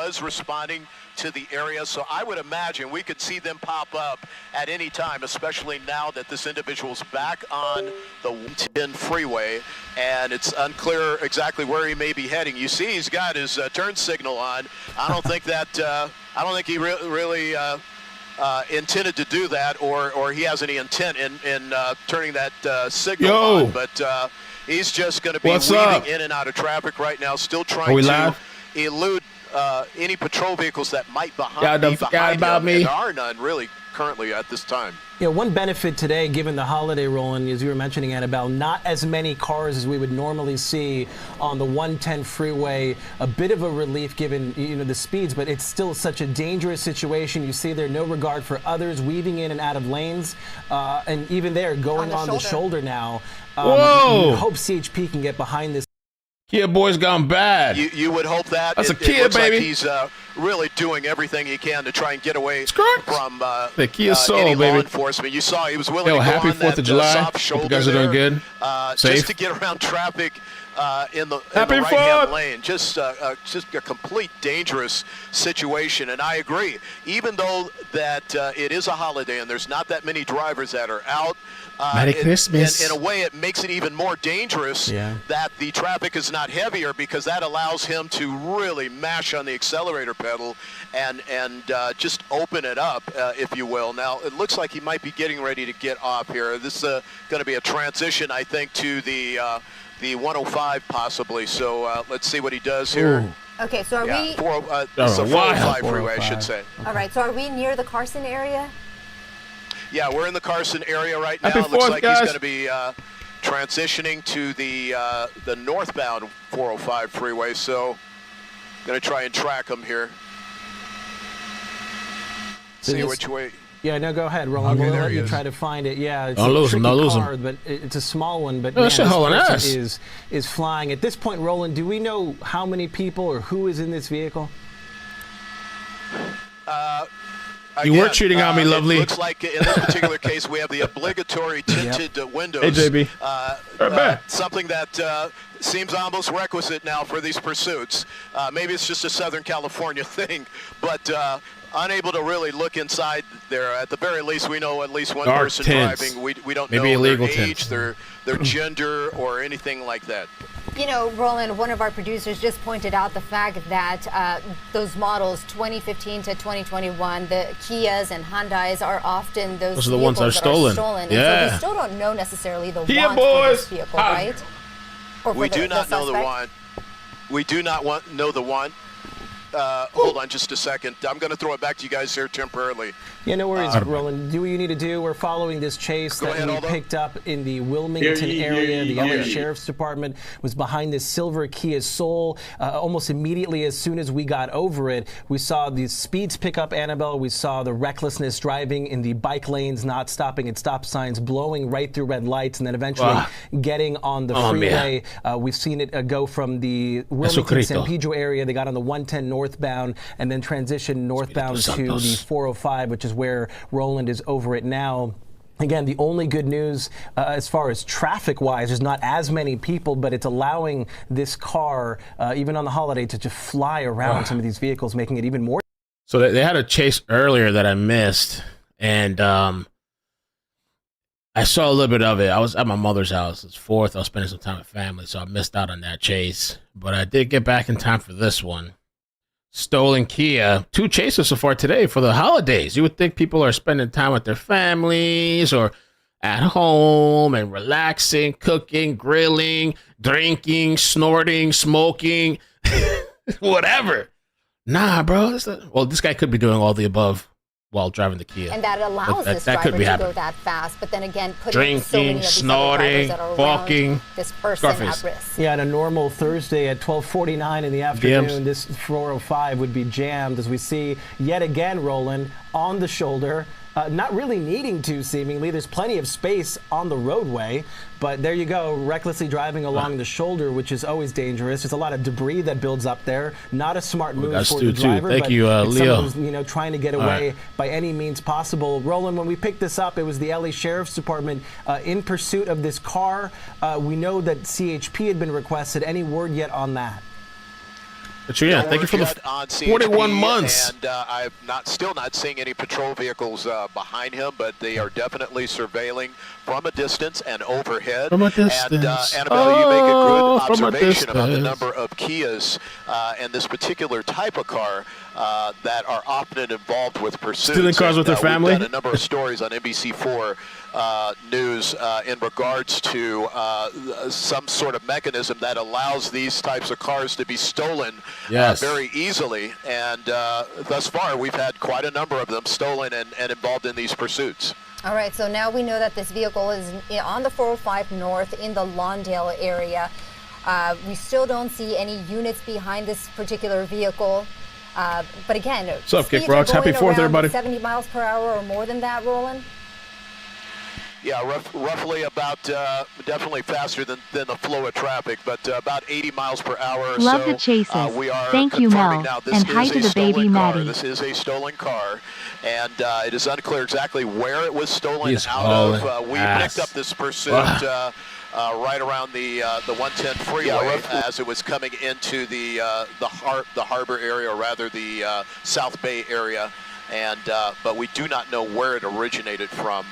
was responding to the area, so I would imagine we could see them pop up at any time, especially now that this individual's back on the 110 freeway, and it's unclear exactly where he may be heading. You see he's got his turn signal on. I don't think that, I don't think he really intended to do that, or he has any intent in turning that signal on, but he's just going to be weaving in and out of traffic right now, still trying to elude any patrol vehicles that might be behind him. And there are none really currently at this time. Yeah, one benefit today, given the holiday, Roland, as you were mentioning, Annabelle, not as many cars as we would normally see on the 110 freeway. A bit of a relief given, the speeds, but it's still such a dangerous situation. You see there no regard for others, weaving in and out of lanes, and even there going on the shoulder now. Whoa! You hope CHP can get behind this. Kia boy's gone bad. You would hope that. That's a Kia, looks baby. Like he's really doing everything he can to try and get away from the Kia Soul, any baby. Law enforcement. You saw he was willing to go happy on 4th that of July. soft shoulder Hope you guys are doing good. Safe. Just to get around traffic in the Happy right-hand lane. Just a complete dangerous situation. And I agree. Even though that it is a holiday and there's not that many drivers that are out, Merry Christmas. In a way, it makes it even more dangerous that the traffic is not heavier, because that allows him to really mash on the accelerator pedal and just open it up, if you will. Now, it looks like he might be getting ready to get off here. This is going to be a transition, I think, to the 105 possibly. So let's see what he does here. Ooh. Okay, so are we? It's a 405 freeway, I should say. All right, so are we near the Carson area? Yeah, we're in the Carson area right now. It looks like he's going to be transitioning to the northbound 405 freeway, so going to try and track him here. See which way. Yeah, no, go ahead, Roland. Okay, we'll let you try to find it. Yeah, it's don't lose him, but it's a small one. But this person is flying. At this point, Roland, do we know how many people or who is in this vehicle? You were cheating on me, lovely. It looks like in this particular case we have the obligatory tinted windows. Hey, JB. Something that seems almost requisite now for these pursuits. Maybe it's just a Southern California thing, but unable to really look inside there. At the very least, we know at least one person driving. We don't know their age, their gender, or anything like that. You know, Roland, one of our producers just pointed out the fact that those models 2015 to 2021, the Kias and Hyundais are often those are the ones that are stolen. And so we still don't know necessarily the Kia want for this vehicle, right? Or we do not know the want. We do not know the want. Hold on just a second. I'm going to throw it back to you guys here temporarily. Yeah, no worries, Roland. Do what you need to do. We're following this chase that we picked up in the Wilmington area. The LA Sheriff's Department was behind this silver Kia Soul. Almost immediately, as soon as we got over it, we saw the speeds pick up, Annabelle. We saw the recklessness driving in the bike lanes, not stopping at stop signs, blowing right through red lights, and then eventually getting on the freeway. We've seen it go from the Wilmington San Pedro area. They got on the 110 northbound and then transitioned northbound to the 405, which is where Roland is over it now. Again, the only good news as far as traffic-wise, there's not as many people, but it's allowing this car, even on the holiday, to just fly around some of these vehicles, making it even more. So they had a chase earlier that I missed, and I saw a little bit of it. I was at my mother's house. It's 4th. I was spending some time with family, so I missed out on that chase. But I did get back in time for this one. Stolen Kia. 2 chases so far today for the holidays. You would think people are spending time with their families or at home and relaxing, cooking, grilling, drinking, snorting, smoking, whatever. Nah, bro. This guy could be doing all the above while driving the Kia. And that allows this driver to go that fast. But then again, putting so many of these snorting, that are walking, this person at risk. Yeah, on a normal Thursday at 12:49 in the afternoon, this 405 would be jammed, as we see yet again, Roland, on the shoulder. Not really needing to, seemingly. There's plenty of space on the roadway, but there you go, recklessly driving along the shoulder, which is always dangerous. There's a lot of debris that builds up there. Not a smart move for the driver, Thank you, Leo. Someone who's, trying to get away by any means possible. Roland, when we picked this up, it was the LA Sheriff's Department in pursuit of this car. We know that CHP had been requested. Any word yet on that? But yeah, thank you for the 41 months. And I'm still not seeing any patrol vehicles behind him, but they are definitely surveilling from a distance and overhead. From a distance. And Annabelle, you make a good observation about the number of Kias and this particular type of car that are often involved with pursuits. Stealing cars with their family. We've done a number of stories on NBC4 News in regards to some sort of mechanism that allows these types of cars to be stolen very easily. And thus far, we've had quite a number of them stolen and involved in these pursuits. All right, so now we know that this vehicle is on the 405 North in the Lawndale area. We still don't see any units behind this particular vehicle. But again, what's up, Kick Rocks? Happy 4th, everybody. 70 miles per hour or more than that, Roland? Yeah, roughly about, definitely faster than the flow of traffic, but about 80 miles per hour. Love the chases. We are Thank you, Mel. now this and hi to the baby Maddie. This is a stolen car, and it is unclear exactly where it was stolen out of. We picked up this pursuit right around the 110 freeway as it was coming into the harbor area, or rather the South Bay area. And but we do not know where it originated from.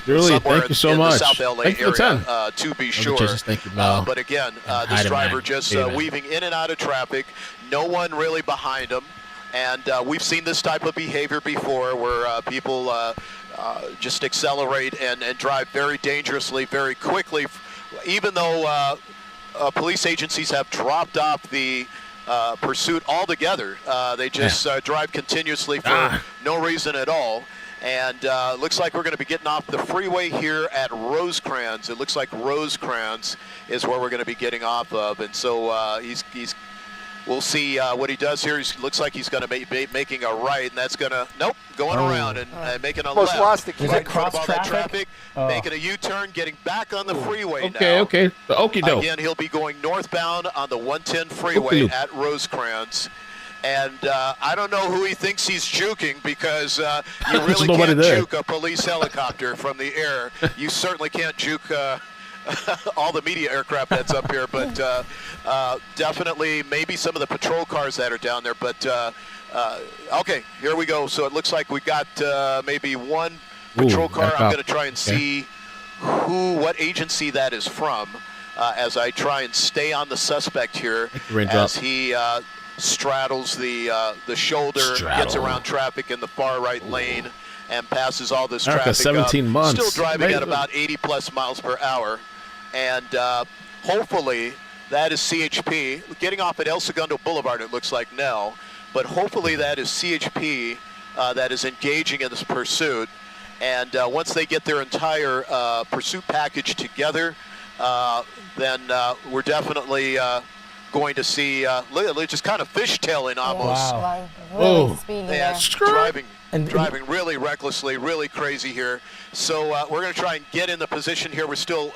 Really, thank you so much. The South LA area, to be sure. Thank you, Mel. But again, this driver just weaving in and out of traffic. No one really behind him. And we've seen this type of behavior before, where people just accelerate and drive very dangerously, very quickly. Even though police agencies have dropped off the pursuit altogether. They just drive continuously for no reason at all. And looks like we're going to be getting off the freeway here at Rosecrans. It looks like Rosecrans is where we're going to be getting off of. And so we'll see what he does here. Looks like he's going to be making a right, and that's going to, going around and making a left. Lost the key. Right cross traffic, making a U-turn, getting back on the freeway now. Okay. The okie doke. Again, he'll be going northbound on the 110 freeway at Rosecrans. And I don't know who he thinks he's juking, because you really can't juke a police helicopter from the air. You certainly can't juke all the media aircraft that's up here, but definitely maybe some of the patrol cars that are down there. But okay, here we go. So it looks like we got maybe one patrol car. I'm going to try and see what agency that is from as I try and stay on the suspect here as he straddles the shoulder, gets around traffic in the far right lane, and passes all this traffic 17 up. months. Still driving at about 80 plus miles per hour. And hopefully that is CHP. Getting off at El Segundo Boulevard, it looks like now. But hopefully that is CHP that is engaging in this pursuit. And once they get their entire pursuit package together, then we're definitely going to see, just kind of fishtailing almost. Wow. Really speedy there. Driving really recklessly, really crazy here. So we're going to try and get in the position here. We're still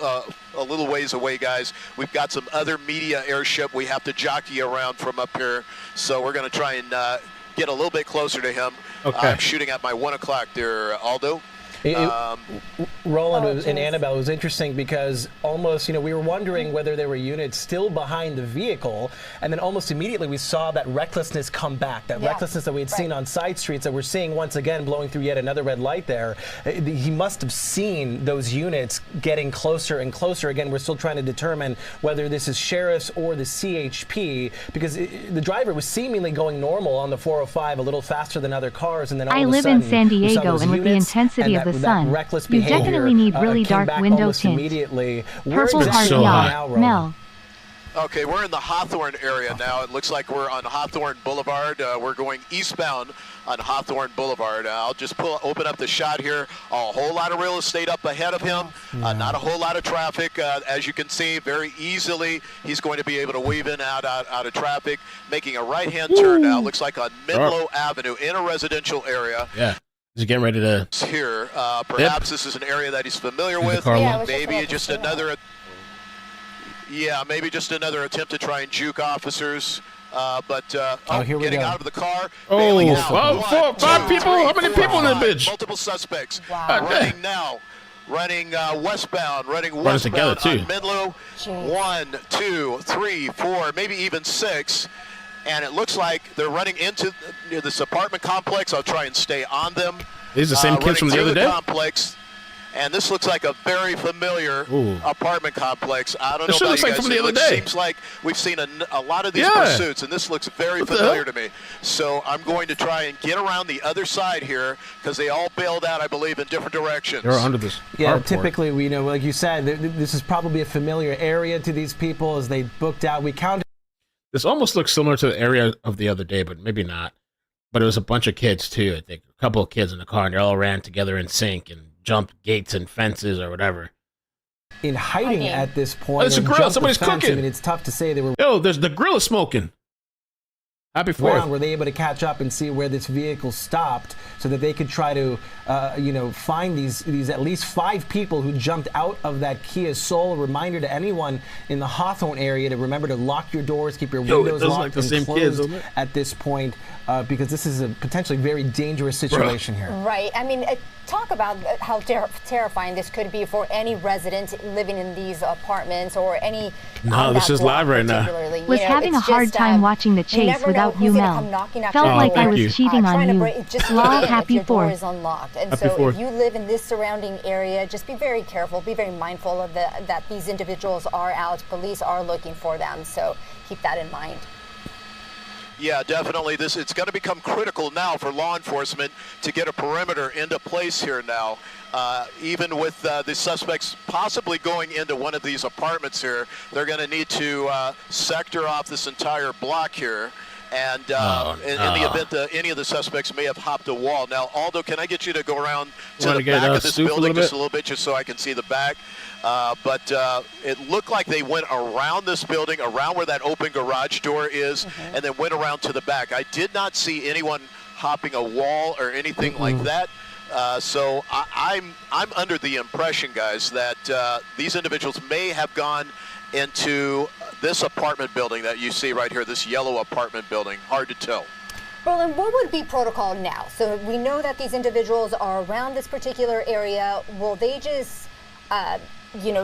a little ways away, guys. We've got some other media airship we have to jockey around from up here. So we're going to try and get a little bit closer to him. I'm shooting at my 1 o'clock there, Aldo. Roland and Annabelle, it was interesting because almost, we were wondering whether there were units still behind the vehicle, and then almost immediately we saw that recklessness come back, that recklessness that we had seen on side streets that we're seeing once again blowing through yet another red light there. He must have seen those units getting closer and closer. Again, we're still trying to determine whether this is sheriffs or the CHP, because the driver was seemingly going normal on the 405 a little faster than other cars, and then all I of a live sudden, in San Diego, and with the intensity of the sun, reckless you behavior, definitely need really dark window tint. Immediately. Purple heart, Mel. Okay, we're in the Hawthorne area now. It looks like we're on Hawthorne Boulevard. We're going eastbound on Hawthorne Boulevard. I'll just open up the shot here. A whole lot of real estate up ahead of him. Not a whole lot of traffic. As you can see, very easily he's going to be able to weave in out of traffic, making a right-hand turn now. Looks like on Menlo Avenue in a residential area. Yeah. He's getting ready to... Here, perhaps this is an area that he's familiar with. Maybe just another... Yeah, maybe just another attempt to try and juke officers. But here we getting go. out of the car. Five people? How many people in that bitch? Multiple suspects. Wow. Running now. Running westbound. Running westbound together, too. on Menlo. 1, 2, 3, 4, maybe even 6. and it looks like they're running into near this apartment complex. I'll try and stay on them. These are the same kids from the other day? Complex. And this looks like a very familiar apartment complex. I don't know about you guys. From the other day. It seems like we've seen a lot of these pursuits, and this looks very familiar to me. So I'm going to try and get around the other side here because they all bailed out, I believe, in different directions. They're under this. Yeah, typically, we know, like you said, this is probably a familiar area to these people as they booked out. We counted. This almost looks similar to the area of the other day, but maybe not. But it was a bunch of kids, too, I think. A couple of kids in the car, and they all ran together in sync and jumped gates and fences or whatever. In hiding at this point. Oh, it's a grill. Somebody's cooking. I mean, it's tough to say they were. Yo, the grill is smoking. Happy 4th. Were they able to catch up and see where this vehicle stopped so that they could try to, find these at least 5 people who jumped out of that Kia Soul? A reminder to anyone in the Hawthorne area to remember to lock your doors, keep your windows locked and closed at this point, because this is a potentially very dangerous situation here. Right. I mean, talk about how terrifying this could be for any resident living in these apartments or any. No, this is live right now. Was having a hard time watching the chase without you, Mel. Felt like I was cheating on you. Lol, happy your door 4th. is unlocked. And so if you live in this surrounding area, just be very careful, be very mindful of that these individuals are out. Police are looking for them. So keep that in mind. Yeah, definitely. It's going to become critical now for law enforcement to get a perimeter into place here now. Even with the suspects possibly going into one of these apartments here, they're going to need to sector off this entire block here. And in the event that any of the suspects may have hopped a wall. Now, Aldo, can I get you to go around to the back of this building just a little bit, just so I can see the back? But it looked like they went around this building, around where that open garage door is, and then went around to the back. I did not see anyone hopping a wall or anything like that. So I'm under the impression, guys, that these individuals may have gone into this apartment building that you see right here, this yellow apartment building. Hard to tell. Roland, what would be protocol now? So we know that these individuals are around this particular area. Will they just,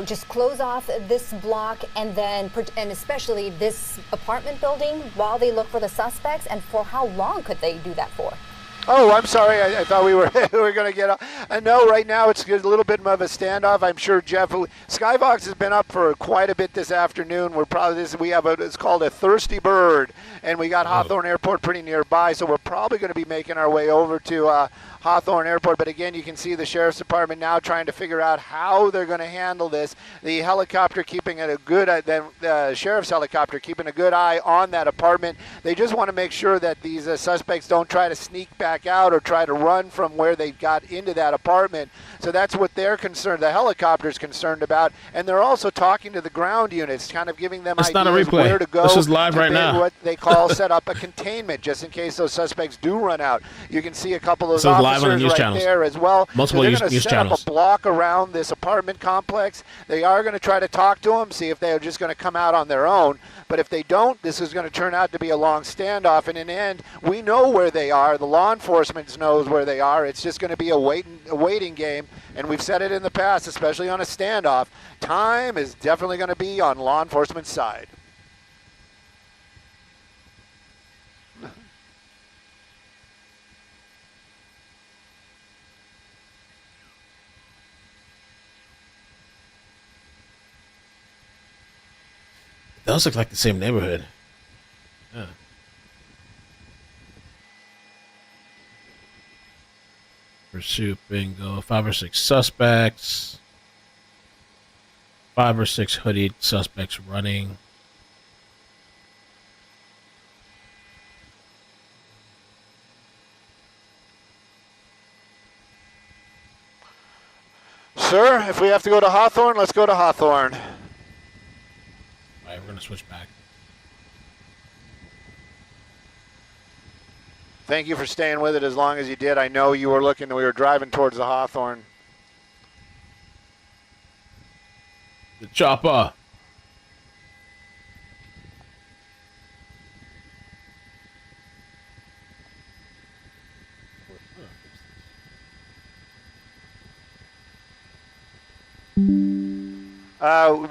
just close off this block and especially this apartment building while they look for the suspects? And for how long could they do that for? Oh, I'm sorry. I thought we were going to get up. No, right now it's a little bit of a standoff. I'm sure Jeff. Skybox has been up for quite a bit this afternoon. It's called a thirsty bird, and we got Hawthorne Airport pretty nearby, so we're probably going to be making our way over to Hawthorne Airport. But again, you can see the Sheriff's Department now trying to figure out how they're going to handle this. The helicopter keeping it the Sheriff's helicopter keeping a good eye on that apartment. They just want to make sure that these suspects don't try to sneak back out or try to run from where they got into that apartment. So that's what they're concerned. The helicopter's concerned about, and they're also talking to the ground units, kind of giving them ideas where to go. This is live right now. What they call set up a containment, just in case those suspects do run out. You can see a couple of officers right there as well. Multiple news channels. They're going to set up a block around this apartment complex. They are going to try to talk to them, see if they're just going to come out on their own. But if they don't, this is going to turn out to be a long standoff. And in the end, we know where they are. The law enforcement knows where they are. It's just going to be a waiting game. And we've said it in the past, especially on a standoff. Time is definitely going to be on law enforcement's side. Those look like the same neighborhood. Yeah. Pursuit bingo. 5 or 6 suspects. 5 or 6 hooded suspects running. Sir, if we have to go to Hawthorne, let's go to Hawthorne. All right, we're going to switch back. Thank you for staying with it as long as you did. I know you were we were driving towards the Hawthorne. The chopper.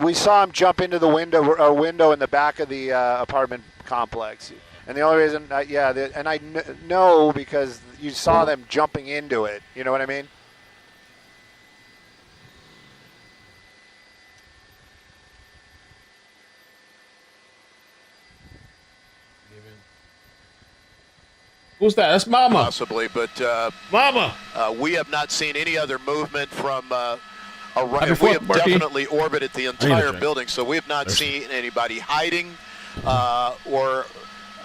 We saw him jump into the window in the back of the apartment complex. And the only reason, and I know because you saw them jumping into it. You know what I mean? Who's that? That's Mama. Possibly, but Mama. We have not seen any other movement from around. We have definitely orbited the entire building, so we have not seen anybody hiding, or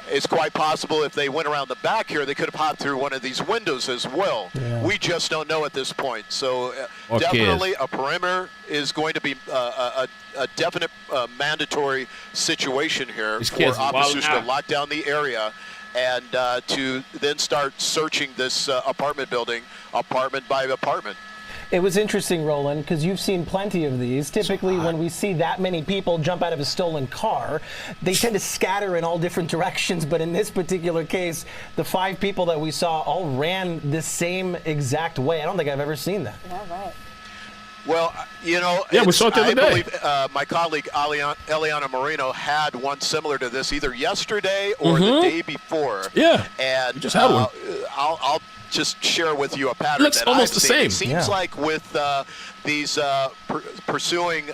it's quite possible if they went around the back here, they could have hopped through one of these windows as well. Yeah. We just don't know at this point. So definitely a perimeter is going to be a definite mandatory situation here for officers to lock down the area and to then start searching this apartment building, apartment by apartment. It was interesting, Roland, because you've seen plenty of these. Typically, when we see that many people jump out of a stolen car, they tend to scatter in all different directions. But in this particular case, the 5 people that we saw all ran the same exact way. I don't think I've ever seen that. Yeah, right. Well, you know, we saw it the other day. I believe my colleague Eliana Marino had one similar to this either yesterday or the day before. Yeah, and just had one. I'll just share with you a pattern looks that almost I've the seen. same. It seems like with these pursuing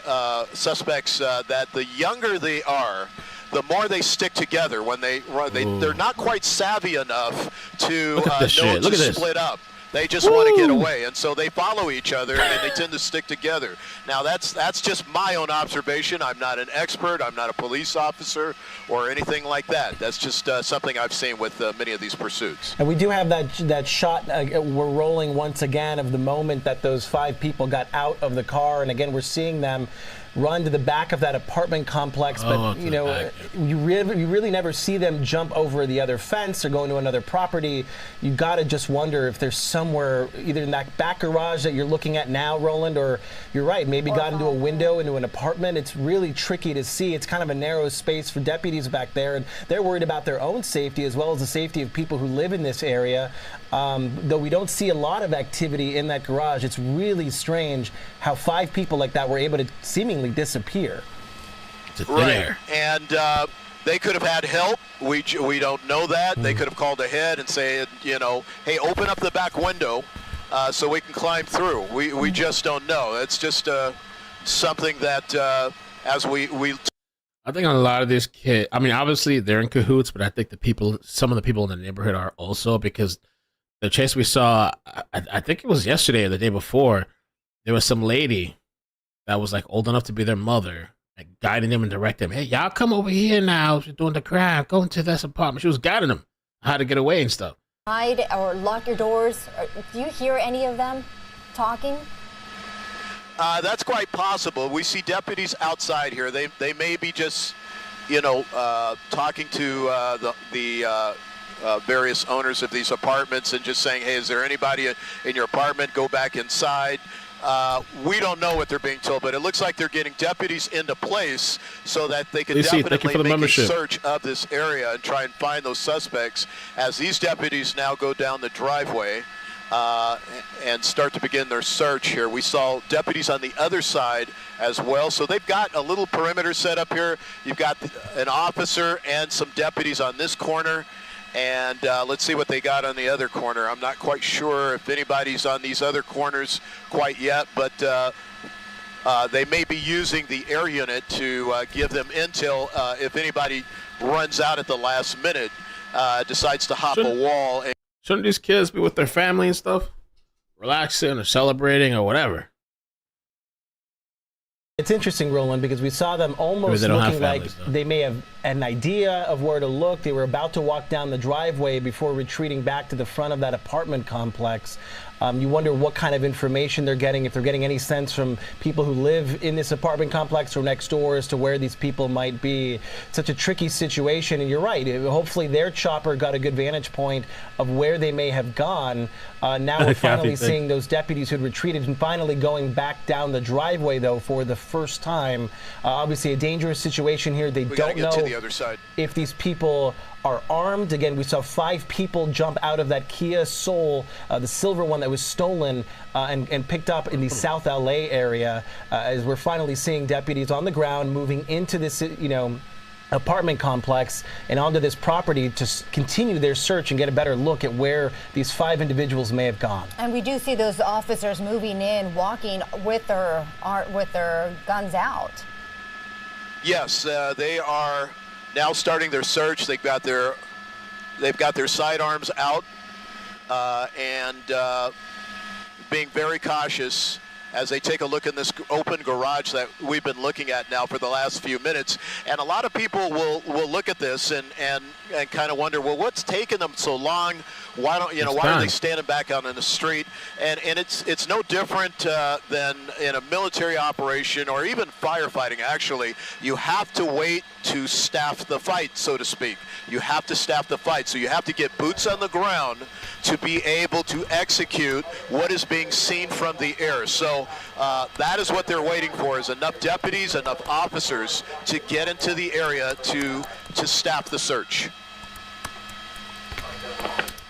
suspects that the younger they are, the more they stick together. When they're not quite savvy enough to know to split up. They just want to get away, and so they follow each other, and they tend to stick together. Now, that's just my own observation. I'm not an expert. I'm not a police officer or anything like that. That's just something I've seen with many of these pursuits. And we do have that shot. We're rolling once again of the moment that those 5 people got out of the car, and again, we're seeing them run to the back of that apartment complex, but you know, you really never see them jump over the other fence or go into another property. You got to just wonder if there's somewhere either in that back garage that you're looking at now, Roland, or you're right, maybe got into a window into an apartment. It's really tricky to see. It's kind of a narrow space for deputies back there, and they're worried about their own safety as well as the safety of people who live in this area. Though we don't see a lot of activity in that garage, it's really strange how 5 people like that were able to seemingly disappear. Right, and they could have had help. We don't know that. They could have called ahead and said, you know, hey, open up the back window so we can climb through. We just don't know. It's just something that as we I think a lot of these kids, I mean, obviously they're in cahoots, but I think some of the people in the neighborhood are also, because the chase we saw, I think it was yesterday or the day before, there was some lady that was like old enough to be their mother, like guiding them and directing them. Hey, y'all come over here now. You're doing the crime. Go into this apartment. She was guiding them how to get away and stuff. Hide or lock your doors. Do you hear any of them talking? That's quite possible. We see deputies outside here. They may be just, you know, talking to the various owners of these apartments and just saying, hey, is there anybody in your apartment? Go back inside. We don't know what they're being told, but it looks like they're getting deputies into place so that they can definitely make a search of this area and try and find those suspects as these deputies now go down the driveway and start to begin their search here. We saw deputies on the other side as well, so they've got a little perimeter set up here. You've got an officer and some deputies on this corner. And let's see what they got on the other corner. I'm not quite sure if anybody's on these other corners quite yet, but they may be using the air unit to give them intel if anybody runs out at the last minute, decides to hop a wall. Shouldn't these kids be with their family and stuff? Relaxing or celebrating or whatever? It's interesting, Roland, because we saw them almost looking like they may have an idea of where to look. They were about to walk down the driveway before retreating back to the front of that apartment complex. You wonder what kind of information they're getting, if they're getting any sense from people who live in this apartment complex or next door as to where these people might be. It's such a tricky situation, and you're right. Hopefully their chopper got a good vantage point of where they may have gone. Now we're finally seeing those deputies who had retreated and finally going back down the driveway, though, for the first time. Obviously a dangerous situation here. They don't know to the other side if these people are armed. Again, we saw 5 people jump out of that Kia Soul, the silver one that was stolen and picked up in the South LA area, as we're finally seeing deputies on the ground moving into this, you know, apartment complex and onto this property to continue their search and get a better look at where these 5 individuals may have gone. And we do see those officers moving in, walking with their guns out. Yes, they are now starting their search. They've got their sidearms out and being very cautious as they take a look in this open garage that we've been looking at now for the last few minutes. And a lot of people will look at this and kind of wonder, well, what's taking them so long? Why are they standing back out in the street? And it's no different than in a military operation or even firefighting, actually. You have to wait to staff the fight, so to speak. You have to staff the fight. So you have to get boots on the ground to be able to execute what is being seen from the air. So that is what they're waiting for, is enough deputies, enough officers to get into the area to staff the search.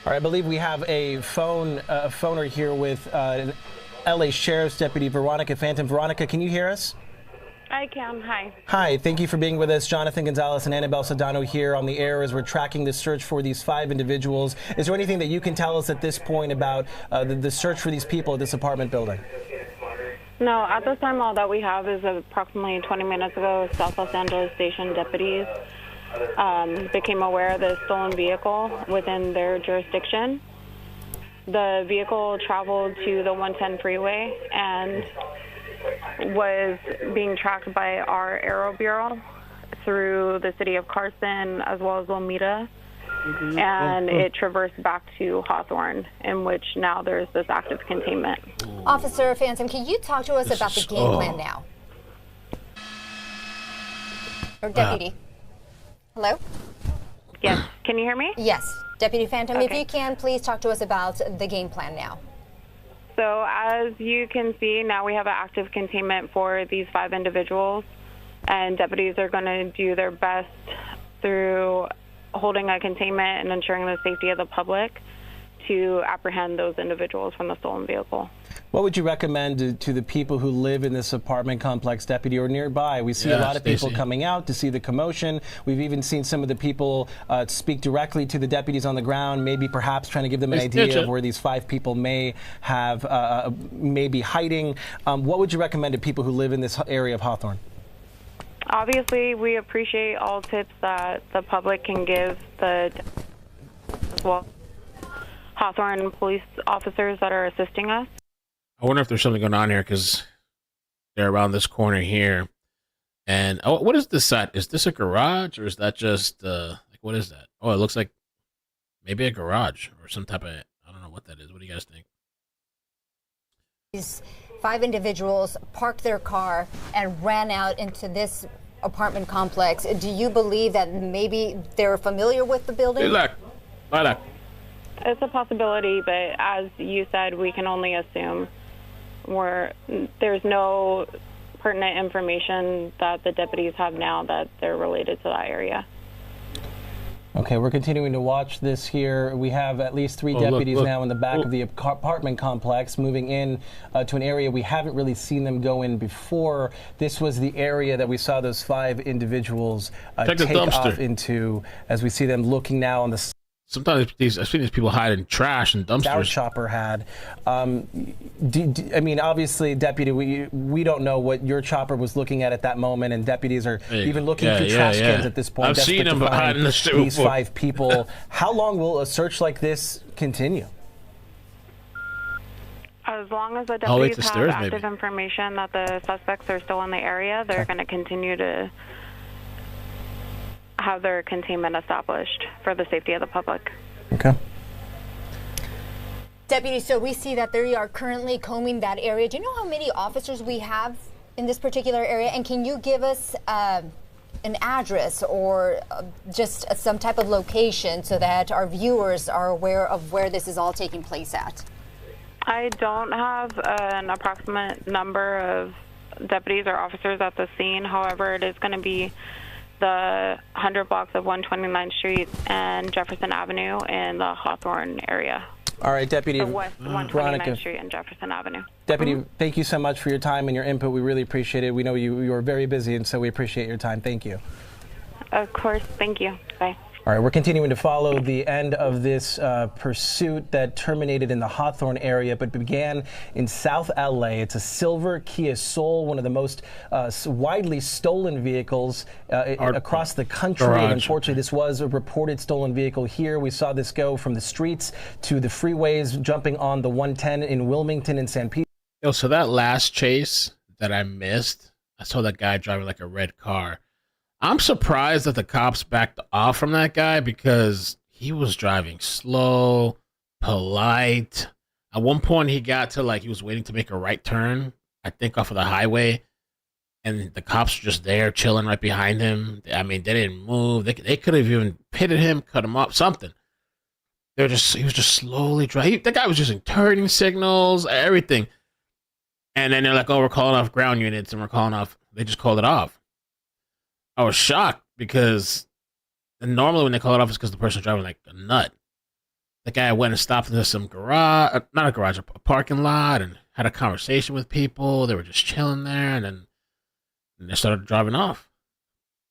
All right, I believe we have a phoner here with LA Sheriff's Deputy Veronica Phantom. Veronica, can you hear us? I can. Hi. Hi. Thank you for being with us. Jonathan Gonzalez and Annabelle Sedano here on the air as we're tracking the search for these 5 individuals. Is there anything that you can tell us at this point about the search for these people at this apartment building? No, at this time, all that we have is approximately 20 minutes ago, South Los Angeles Station deputies became aware of the stolen vehicle within their jurisdiction. The vehicle traveled to the 110 freeway and was being tracked by our Aero Bureau through the city of Carson as well as Lomita, and it traversed back to Hawthorne, in which now there's this active containment. Officer Phantom, can you talk to us about the game plan now? Or Deputy? Hello? Yes. Can you hear me? Yes. Deputy Phantom, okay. If you can, please talk to us about the game plan now. So as you can see, now we have an active containment for these 5 individuals, and deputies are going to do their best through holding a containment and ensuring the safety of the public to apprehend those individuals from the stolen vehicle. What would you recommend to the people who live in this apartment complex, Deputy, or nearby? We see a lot of people coming out to see the commotion. We've even seen some of the people speak directly to the deputies on the ground, maybe perhaps trying to give them an idea of where these 5 people may be hiding. What would you recommend to people who live in this area of Hawthorne? Obviously, we appreciate all tips that the public can give the Hawthorne police officers that are assisting us. I wonder if there's something going on here because they're around this corner here. And what is this side? Is this a garage or is that just what is that? Oh, it looks like maybe a garage or some type of, I don't know what that is. What do you guys think? These 5 individuals parked their car and ran out into this apartment complex. Do you believe that maybe they're familiar with the building? It's a possibility, but as you said, we can only assume. There's no pertinent information that the deputies have now that they're related to that area. Okay, we're continuing to watch this here. We have at least 3 deputies now in the back of the apartment complex moving in to an area we haven't really seen them go in before. This was the area that we saw those 5 individuals take off into, as we see them looking now on the Sometimes I've seen these people hide in trash and dumpsters. Our chopper had. I mean, obviously, Deputy, we don't know what your chopper was looking at that moment, and deputies are even looking through trash cans at this point. I've seen them hiding the street. These 5 people. How long will a search like this continue? As long as the deputies have active information that the suspects are still in the area, they're going to continue to have their containment established for the safety of the public. Okay. Deputy, so we see that they are currently combing that area. Do you know how many officers we have in this particular area? And can you give us an address or just some type of location so that our viewers are aware of where this is all taking place at? I don't have an approximate number of deputies or officers at the scene. However, it is going to be the 100 blocks of 129th Street and Jefferson Avenue in the Hawthorne area. All right, Deputy. The West 129th Street and Jefferson Avenue. Deputy, thank you so much for your time and your input. We really appreciate it. We know you are very busy, and so we appreciate your time. Thank you. Of course. Thank you. Bye. All right, we're continuing to follow the end of this pursuit that terminated in the Hawthorne area, but began in South LA. It's a silver Kia Soul, one of the most widely stolen vehicles across the country. And unfortunately, this was a reported stolen vehicle here. We saw this go from the streets to the freeways, jumping on the 110 in Wilmington and San Pedro. Yo, so that last chase that I missed, I saw that guy driving like a red car. I'm surprised that the cops backed off from that guy because he was driving slow, polite. At one point, he got to he was waiting to make a right turn, I think off of the highway, and the cops were just there chilling right behind him. I mean, they didn't move. They could have even pitted him, cut him up, something. He was just slowly driving. The guy was using turning signals, everything. And then they're like, oh, we're calling off ground units, and they just called it off. I was shocked because normally when they call it off, it's because the person's driving like a nut. The guy went and stopped into some garage, not a garage, a parking lot, and had a conversation with people. They were just chilling there, and then they started driving off.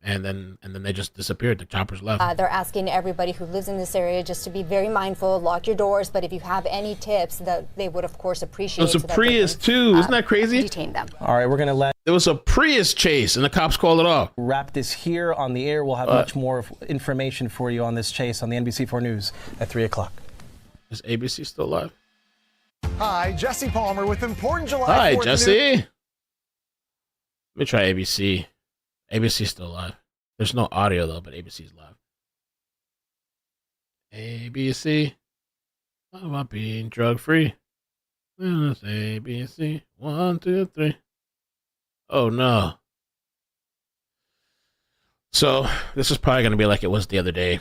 And then they just disappeared. The choppers left. They're asking everybody who lives in this area just to be very mindful, lock your doors. But if you have any tips, that they would, of course, appreciate. It was a Prius, too. Isn't that crazy? Detain them. All right, we're going to let... There was a Prius chase, and the cops called it off. Wrap this here on the air. We'll have much more information for you on this chase on the NBC4 News at 3 o'clock. Is ABC still live? Hi, Jesse Palmer with important July 4th. Hi, Jesse. Let me try ABC. ABC's still live. There's no audio, though, but ABC's live. ABC. How about being drug-free? It's ABC. 1, 2, 3. Oh, no. So, this is probably going to be like it was the other day.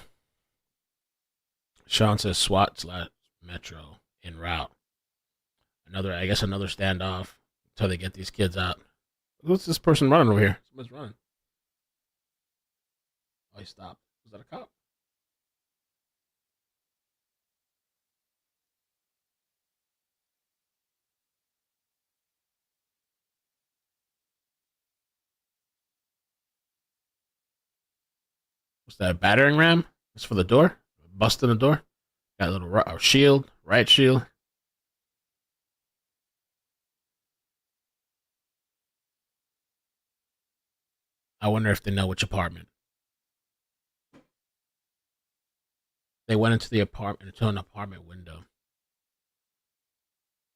Sean says SWAT/Metro en route. I guess another standoff until they get these kids out. Who's this person running over here? Someone's running. Oh, he stopped. Was that a cop? What's that, a battering ram? It's for the door? Busting the door? Got a little shield, right shield. I wonder if they know which apartment. They went into an apartment window.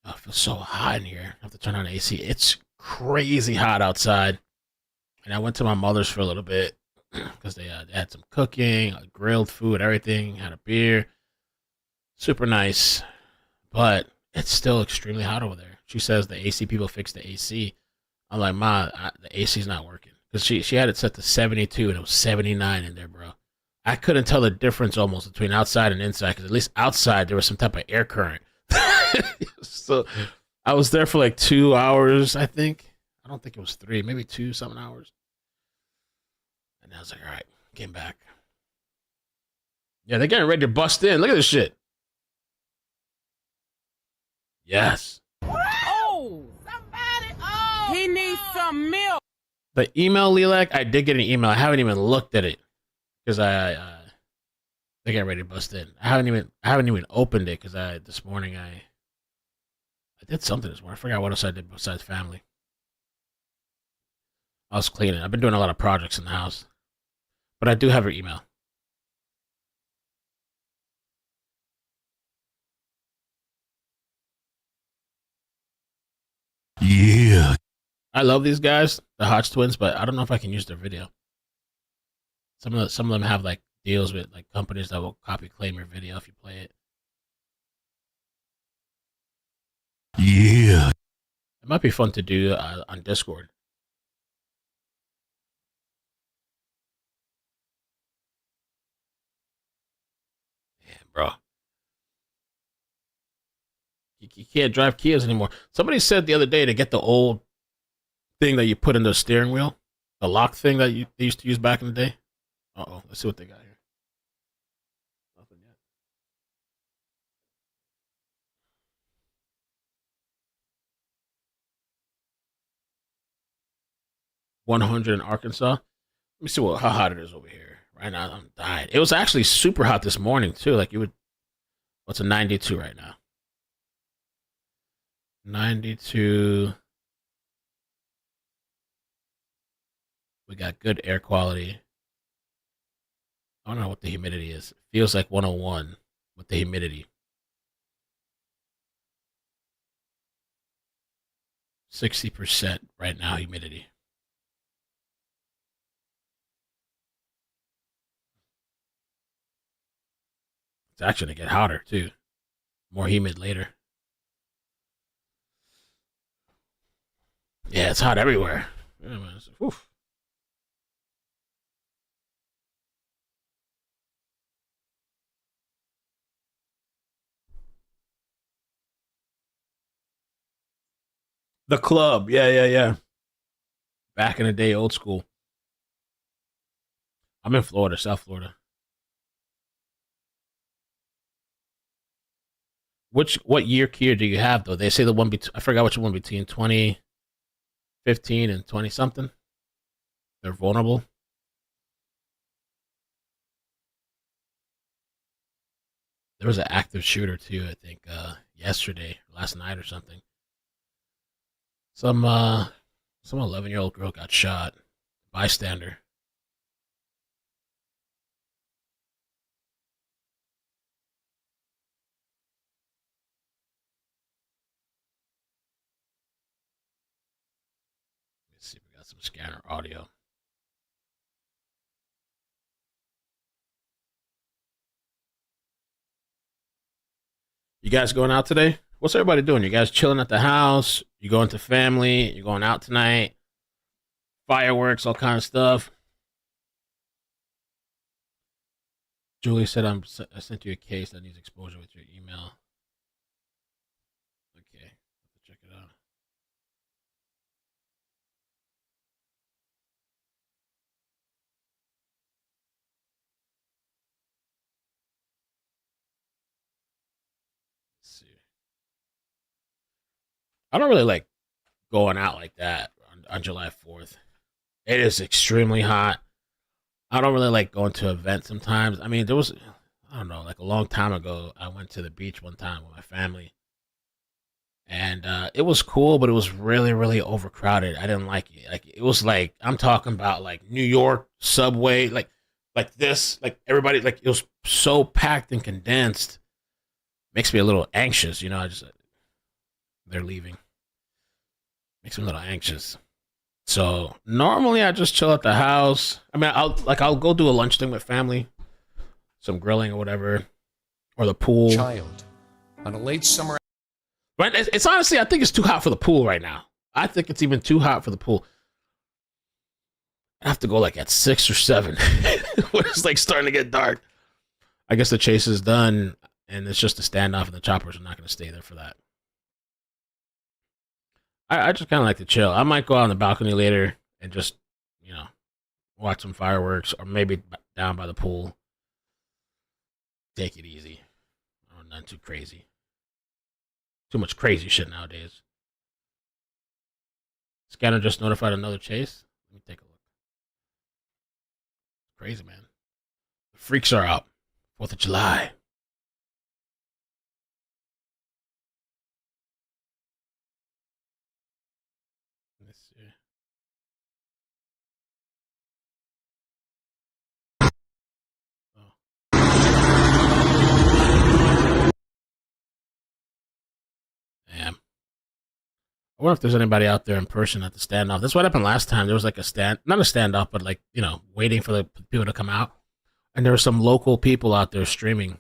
Oh, it feels so hot in here. I have to turn on AC. It's crazy hot outside. And I went to my mother's for a little bit because they had some cooking, grilled food, everything, had a beer. Super nice. But it's still extremely hot over there. She says the AC people fixed the AC. I'm like, Ma, the AC's not working. Because she had it set to 72 and it was 79 in there, bro. I couldn't tell the difference almost between outside and inside because at least outside there was some type of air current. So I was there for like 2 hours, I think. I don't think it was 3, maybe 2-something hours. And I was like, all right, came back. Yeah, they're getting ready to bust in. Look at this shit. Yes. Oh, somebody. Oh, he needs some milk. The email, Lilac, I did get an email. I haven't even looked at it. Because they're getting ready to bust in. I haven't even opened it because this morning I did something this morning. I forgot what else I did besides family. I was cleaning. I've been doing a lot of projects in the house, but I do have your email. Yeah, I love these guys, the Hodge twins, but I don't know if I can use their video. Some of them have like deals with like companies that will copy claim your video if you play it. Yeah, it might be fun to do on Discord. Yeah, bro. You can't drive Kias anymore. Somebody said the other day to get the old thing that you put in the steering wheel, the lock thing that they used to use back in the day. Uh-oh, let's see what they got here. Nothing yet. 100 in Arkansas. Let me see how hot it is over here. Right now, I'm dying. It was actually super hot this morning too. Like you would, what's a 92 right now? 92. We got good air quality. I don't know what the humidity is. It feels like 101 with the humidity. 60% right now, humidity. It's actually going to get hotter, too. More humid later. Yeah, it's hot everywhere. Yeah, man. Oof. The club. Yeah. Back in the day, old school. I'm in Florida, South Florida. What year Kia do you have though? They say the one I forgot which one between 2015 and 20 something. They're vulnerable. There was an active shooter too, I think, yesterday, last night or something. Some 11-year-old girl got shot. Bystander. Let's see if we got some scanner audio. You guys going out today? What's everybody doing? You guys chilling at the house? You going to family? You going out tonight? Fireworks, all kind of stuff. Julie said I sent you a case that needs exposure with your email. Okay, check it out. Let's see. I don't really like going out like that on July 4th. It is extremely hot. I don't really like going to events sometimes. I mean, there was, I don't know, like a long time ago, I went to the beach one time with my family. And it was cool, but it was really, really overcrowded. I didn't like it. Like it was like, I'm talking about like New York subway, like this, like everybody, like it was so packed and condensed. Makes me a little anxious, you know. They're leaving. Makes me a little anxious. So normally I just chill at the house. I mean, I'll go do a lunch thing with family, some grilling or whatever, or the pool. Child on a late summer. But it's honestly, I think it's too hot for the pool right now. I think it's even too hot for the pool. I have to go like at 6 or 7 when it's like starting to get dark. I guess the chase is done and it's just a standoff, and the choppers are not going to stay there for that. I just kind of like to chill. I might go out on the balcony later and just, you know, watch some fireworks, or maybe down by the pool. Take it easy. Oh, nothing too crazy. Too much crazy shit nowadays. Scanner just notified another chase. Let me take a look. Crazy, man. The freaks are out. 4th of July. Damn. I wonder if there's anybody out there in person at the standoff. That's what happened last time. There was like not a standoff, but like, you know, waiting for the people to come out. And there were some local people out there streaming.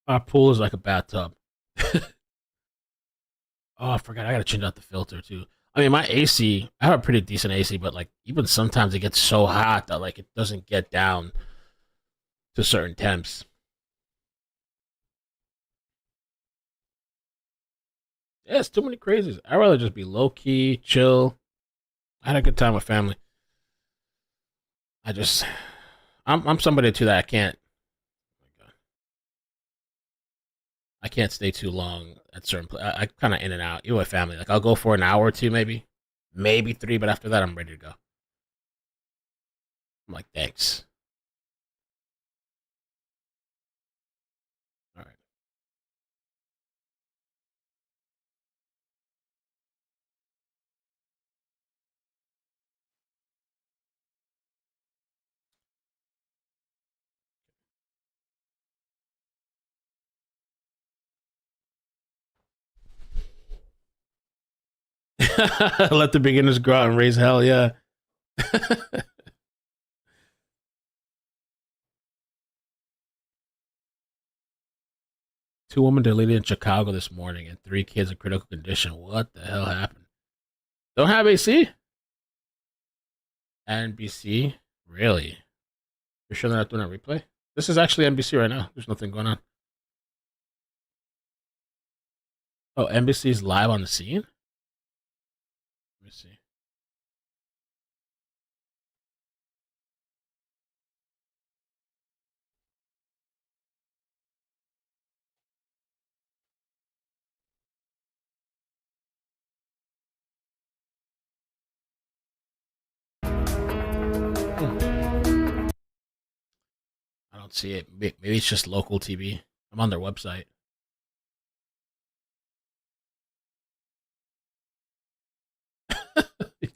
Our pool is like a bathtub. Oh, I forgot. I gotta change out the filter too. I mean, my AC, I have a pretty decent AC, but like even sometimes it gets so hot that like it doesn't get down to certain temps. Yeah, it's too many crazies. I'd rather just be low key, chill. I had a good time with family. I'm somebody too that I can't. I can't stay too long at certain places. I kind of in and out. You with family. Like, I'll go for an hour or two, maybe 3, but after that, I'm ready to go. I'm like, thanks. All right. Let the beginners go out and raise hell, yeah. Two women deleted in Chicago this morning and 3 kids in critical condition. What the hell happened? Don't have AC? NBC? Really? You're sure they're not doing a replay? This is actually NBC right now. There's nothing going on. Oh, NBC's live on the scene? Let me see. I don't see it. Maybe it's just local TV. I'm on their website.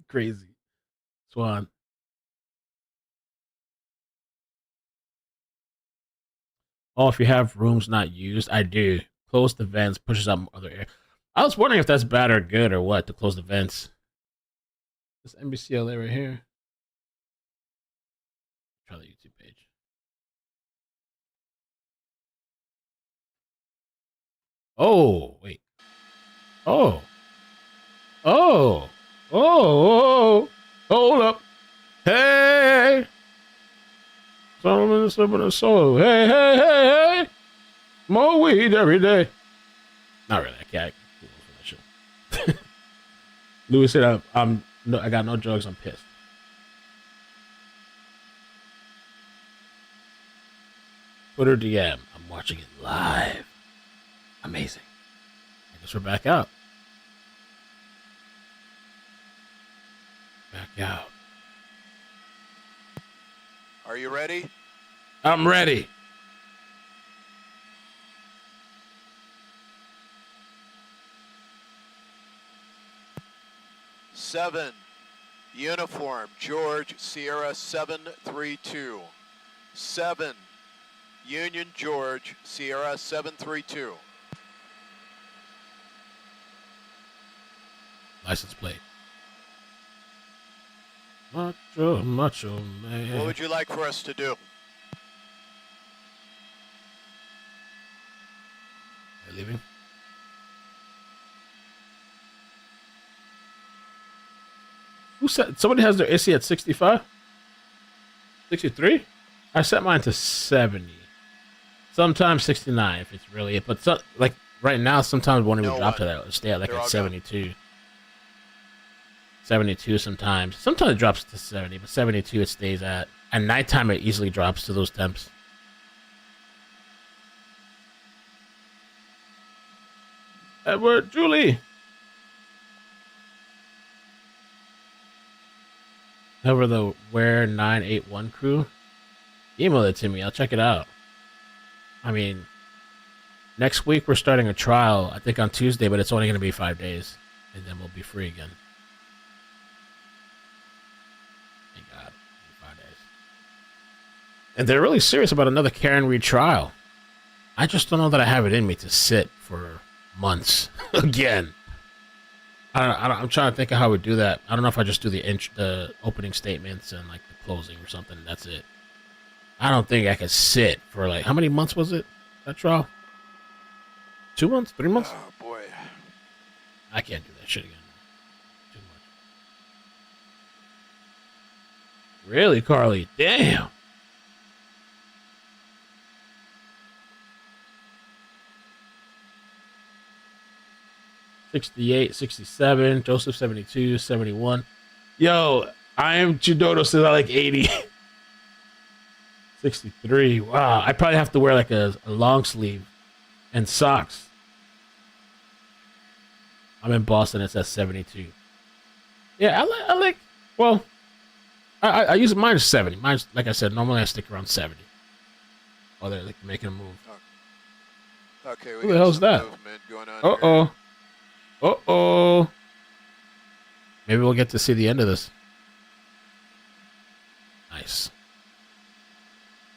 Crazy. Swan. Oh, if you have rooms not used, I do. Close the vents, pushes out other air. I was wondering if that's bad or good or what to close the vents. This NBC LA right here. Try the YouTube page. Oh, wait. Oh. Oh. Oh. Hold up. Hey. Someone slipping a soul. Hey, hey, hey, hey. More weed every day. Not really. I can't do that shit. Louis said, I got no drugs. I'm pissed. Twitter DM. I'm watching it live. Amazing. I guess we're back out. Back out. Are you ready? I'm ready. Seven. Uniform. George Sierra 732. 7. Union George Sierra 732. License plate. Macho, macho man. What would you like for us to do? Are you leaving? Who said somebody has their AC at 65? 63? I set mine to 70. Sometimes 69 if it's really it. But so, like right now, sometimes it won't even drop to that. It'll stay at like at 72. 72 sometimes. Sometimes it drops to 70, but 72 it stays at. At nighttime, it easily drops to those temps. Edward, Julie. Over the Where 981 crew. Email it to me. I'll check it out. I mean, next week we're starting a trial, I think on Tuesday, but it's only going to be 5 days. And then we'll be free again. Thank God. 5 days. And they're really serious about another Karen Reed trial. I just don't know that I have it in me to sit for months again. I'm trying to think of how we do that. I don't know if I just do the opening statements and like the closing or something. That's it. I don't think I could sit for like, how many months was it, that trial? 2 months? 3 months? Oh, boy. I can't do that shit again. Too much. Really, Carly? Damn. $68, $67, Joseph 72, 71. Yo, I am Judodo says I like 80. 63. Wow, I probably have to wear like a long sleeve and socks. I'm in Boston. It's at 72. Yeah, I like. Well, I use mine's 70. Mine's, like I said, normally I stick around 70. Oh, they're like making a move. Okay, who the hell's that? Uh-oh. Maybe we'll get to see the end of this. Nice.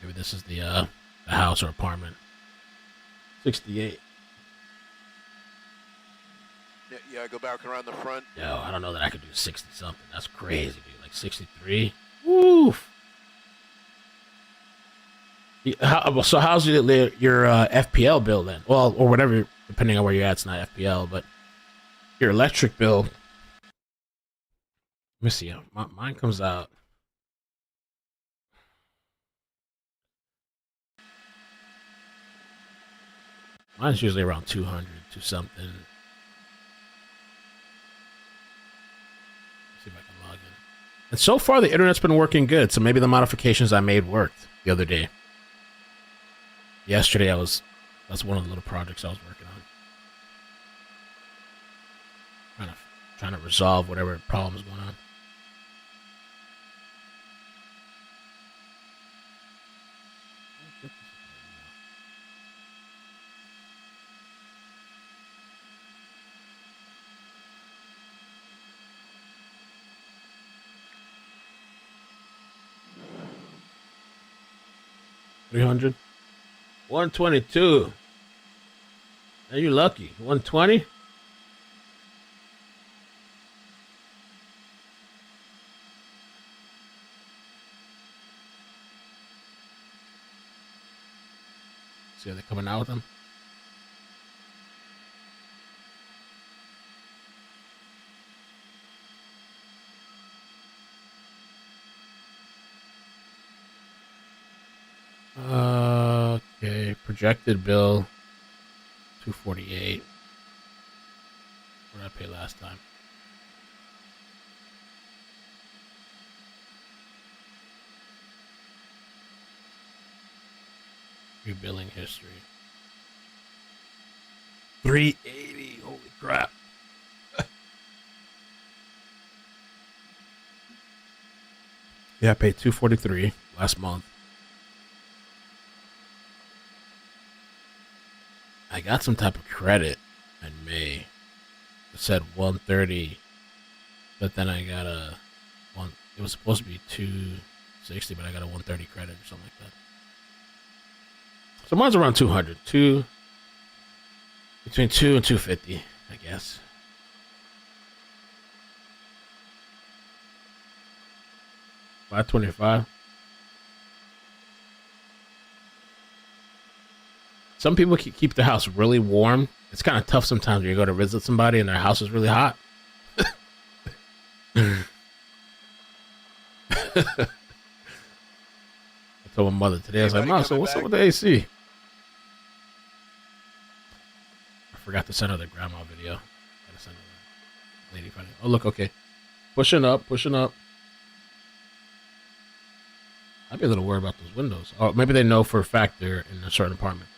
Maybe this is the house or apartment. 68. Yeah, go back around the front. No, I don't know that I could do 60-something. That's crazy, dude. Like 63. Woof. So how's your FPL bill then? Well, or whatever, depending on where you're at. It's not FPL, but your electric bill. Let me see. Mine comes out. Mine's usually around 200 to something. Let's see if I can log in. And so far, the internet's been working good. So maybe the modifications I made worked the other day. Yesterday, that's one of the little projects I was working on. Trying to resolve whatever problem is going on. $300. 122. Are you lucky? 120? See, are they coming out with them? Okay, projected bill $248. What did I pay last time? Your billing history. $380. Holy crap. Yeah, I paid $243 last month. I got some type of credit in May. It said 130, but then I got a one. It was supposed to be 260, but I got a 130 credit or something like that. So mine's around 200, between 2 and 250, I guess. $525. Some people keep their house really warm. It's kind of tough sometimes when you go to visit somebody and their house is really hot. I told my mother today, I was like, Mom, so what's up with the AC? I forgot to send her the grandma video. Gotta send her the lady funny. Oh, look, okay. Pushing up. I'd be a little worried about those windows. Oh, maybe they know for a fact they're in a certain apartment.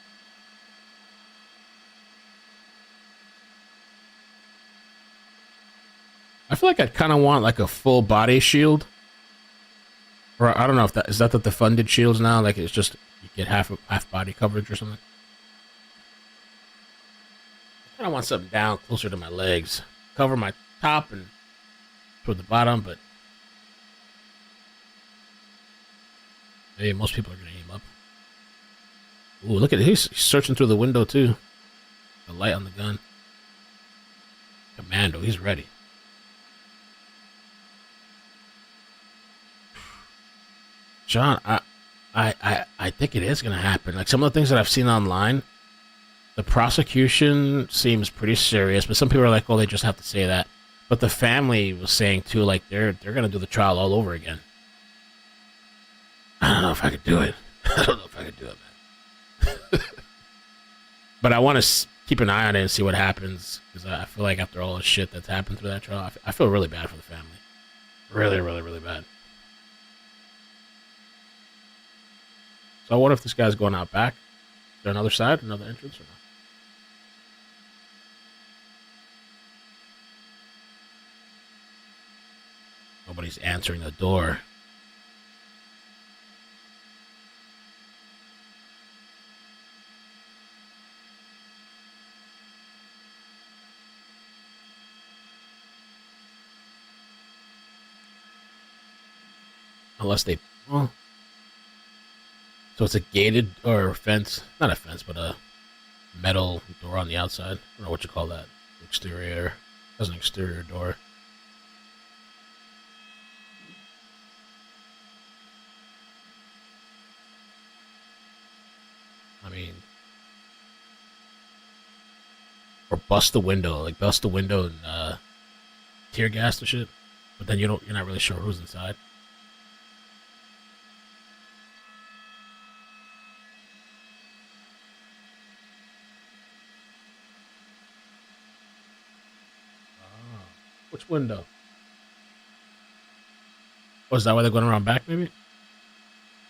I feel like I'd kind of want like a full body shield, or I don't know if that is that the funded shields now. Like it's just you get half body coverage or something. I kind of want something down closer to my legs, cover my top and toward the bottom. But hey, most people are gonna aim up. Ooh, look at it. He's searching through the window too. The light on the gun. Commando, he's ready. John, I think it is going to happen. Like some of the things that I've seen online, the prosecution seems pretty serious, but some people are like, "Oh, they just have to say that." But the family was saying too, like they're going to do the trial all over again. I don't know if I could do it. Man. But I want to keep an eye on it and see what happens because I feel like after all the shit that's happened through that trial, I feel really bad for the family. Really, really, really bad. So I wonder if this guy's going out back. Is there another side, another entrance, or not? nobody's answering the door. Unless they, well, so it's a gated or fence, not a fence, but a metal door on the outside. I don't know what you call that. Exterior. That's an exterior door. I mean, or bust the window, like bust the window and tear gas the shit. But then you're not really sure who's inside. Which window? Oh, is that why they're going around back, maybe?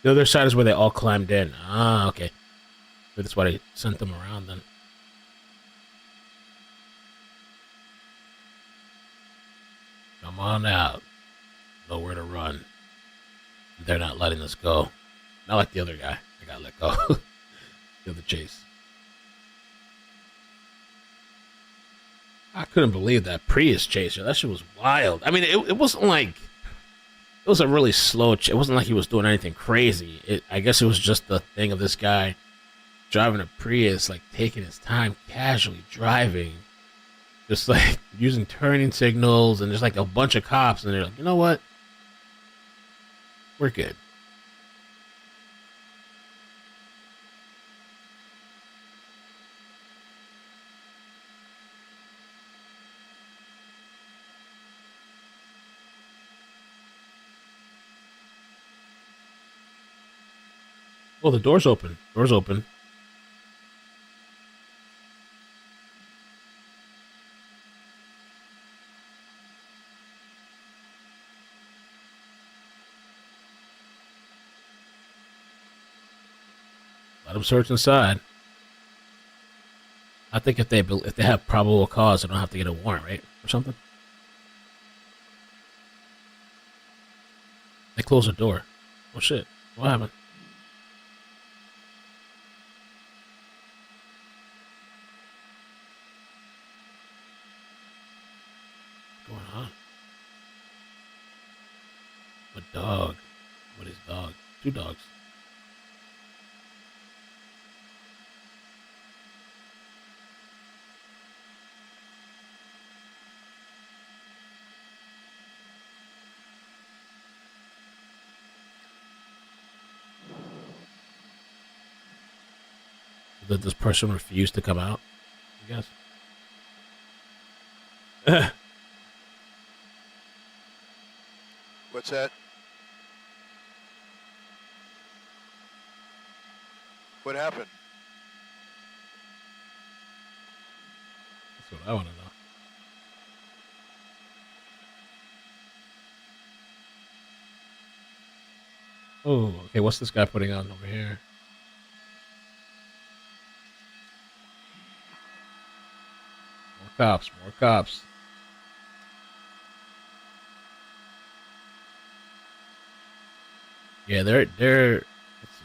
The other side is where they all climbed in. Ah, okay. Maybe that's why they sent them around then. Come on out. Nowhere to run. They're not letting us go. Not like the other guy. I got let go. The other chase. I couldn't believe that Prius chaser. That shit was wild. I mean, it wasn't like... It was a really slow... It wasn't like he was doing anything crazy. I guess it was just the thing of this guy driving a Prius, like, taking his time, casually driving. Just, like, using turning signals, and there's, like, a bunch of cops, and they're like, you know what? We're good. Oh, the door's open. Door's open. Let them search inside. I think if they have probable cause, they don't have to get a warrant, right? Or something. They closed the door. Oh shit. What happened? What's going on? A dog. What is dog? Two dogs. Did this person refuse to come out? I guess. What's that? What happened? That's what I want to know. Oh, okay. What's this guy putting on over here? More cops. More cops. Yeah, they're. Let's see.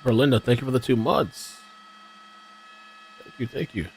Berlinda, thank you for the 2 months. Thank you, thank you.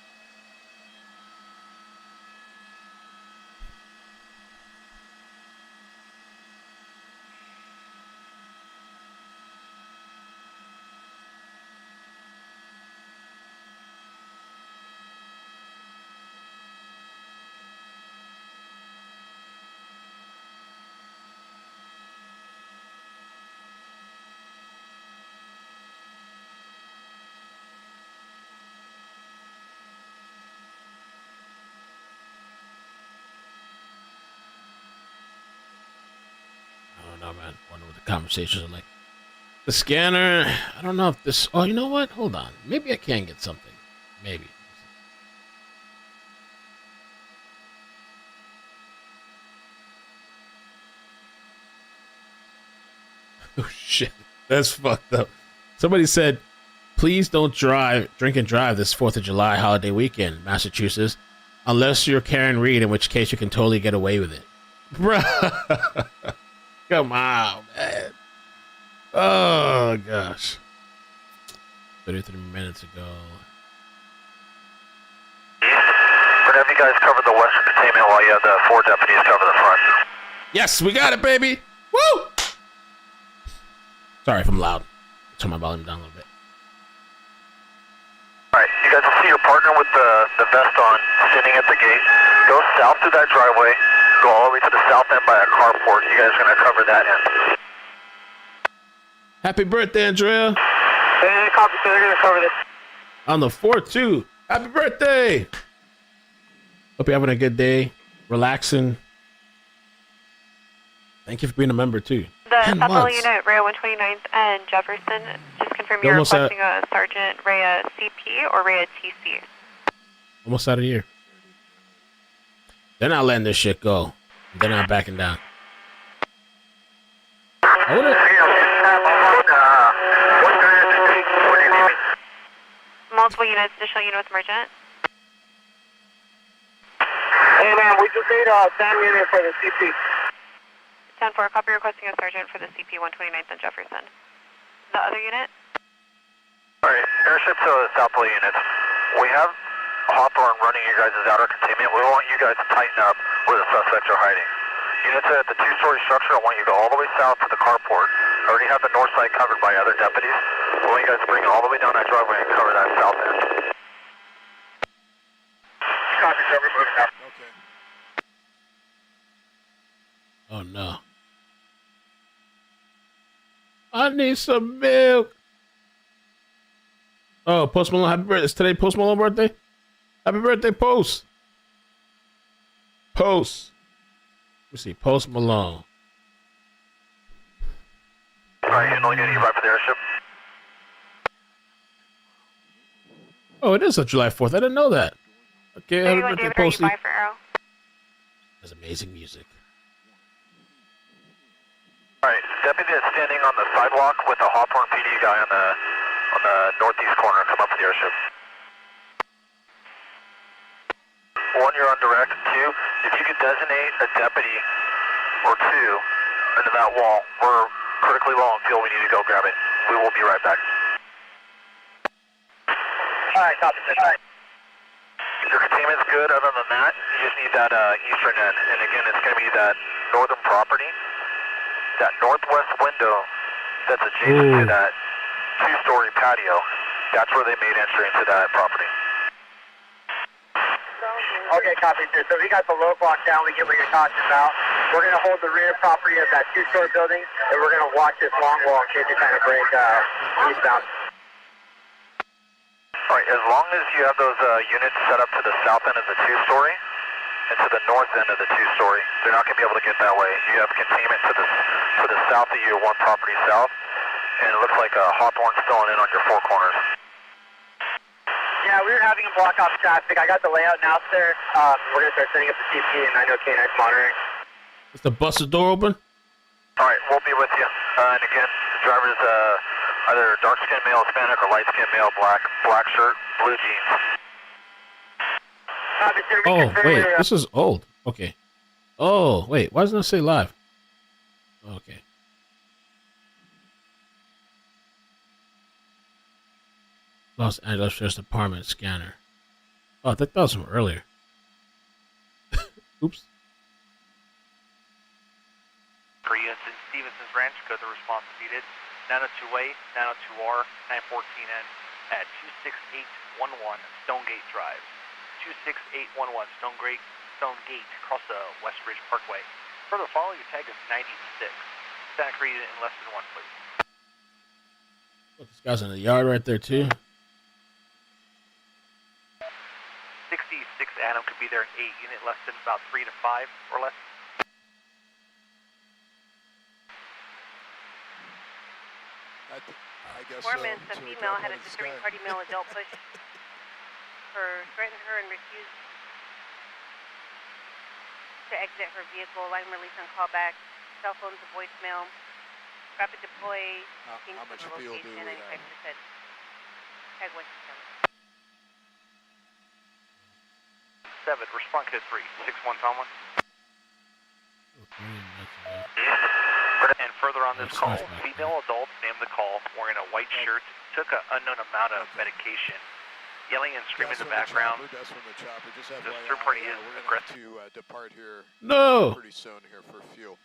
I wonder what the conversations are like. The scanner, I don't know if this... Oh, you know what? Hold on. Maybe I can get something. Maybe. Oh, shit. That's fucked up. Somebody said, please don't drink and drive this 4th of July holiday weekend, Massachusetts, unless you're Karen Reed, in which case you can totally get away with it. Bruh. Come on, man. Oh, gosh. 33 minutes ago. We're going to have you guys cover the western containment while you have the 4 deputies cover the front. Yes, we got it, baby. Woo! Sorry if I'm loud. Turn my volume down a little bit. Alright, you guys will see your partner with the vest on, sitting at the gate. Go south through that driveway. Go all the way to the south end by a carport. You guys are going to cover that end. Happy birthday, Andrea. Hey, copy, so they're going to cover this. On the 4th, too. Happy birthday. Hope you're having a good day. Relaxing. Thank you for being a member, too. The South Unit, Rhea 129th and Jefferson, just confirm you're requesting a Sergeant Rhea CP or Rhea TC. Almost out of here. They're not letting this shit go. They're not backing down. Multiple units, additional unit with emergent. Hey, man, we just need SAM unit for the CP. 10-4, copy requesting a sergeant for the CP 129th and Jefferson. The other unit? Alright, airship to the Southway units. We have Hawthorne running you guys' outer containment. We want you guys to tighten up where the suspects are hiding. Units at the 2-story structure, I want you to go all the way south to the carport. I already have the north side covered by other deputies. I want you guys to bring it all the way down that driveway and cover that south end. Copy, sir. We're moving now. Okay. Oh, no. I need some milk. Oh, Post Malone, happy birthday. Is today Post Malone birthday? Happy birthday, Post. Post. Let me see, Post Malone. Alright, you know you're right for the airship. Oh, it is on July 4th. I didn't know that. Okay, happy birthday, Posty. That's amazing music. Alright, deputy is standing on the sidewalk with a Hawthorne PD guy on the northeast corner. Come up to the airship. 1, you're on direct. 2, if you could designate a deputy or 2 into that wall, we're critically low on fuel. We need to go grab it. We will be right back. Alright, copy. Alright. Your containment's good. Other than that, you just need that eastern end. And again, it's going to be that northern property. That northwest window that's adjacent to that 2-story patio, that's where they made entry into that property. Okay, copy, sir. So we got the low block down. We get what you're talking about. We're going to hold the rear property of that 2-story building, and we're going to watch this long wall in case they kind of break eastbound. All right, as long as you have those units set up to the south end of the 2-story, and to the north end of the 2-story, they're not going to be able to get that way. You have containment to the south of you, 1 property south, and it looks like Hawthorne's filling in on your 4 corners. Yeah, we were having a block off traffic. I got the layout now, sir. We're going to start setting up the CP, and I know K9's monitoring. Is the bus door open? All right, we'll be with you. And again, the driver's either dark-skinned male Hispanic or light-skinned male black shirt, blue jeans. Oh, wait, this is old. Okay. Oh, wait, why doesn't it say live? Okay. Los Angeles Sheriff's Department scanner. Oh, that was from earlier. Oops. Korea and Stevenson's Ranch, code the response needed. 902A, 902R, 914N at 26811 Stonegate Drive. 26811 Stonegate, across the Westbridge Parkway. Further follow, your tag is 96. Santa Cruz in less than 1, please. Look, this guy's in the yard right there, too. 66 Adam could be there in 8 unit, less than about 3 to 5 or less. I guess Performance, a female had a disturbing party male adult push her, threatened her and refused to exit her vehicle. Line release on callback. Cell phone to voicemail. Rapid deploy. How much fuel do we have? 95%. Tag Washington. 7, respond code 3, 61 Tomlin. And further on this call, female adult named the call, wearing a white shirt, took an unknown amount of medication, yelling and screaming in the background. The third party is aggressive. To depart here. No. Pretty soon here for fuel.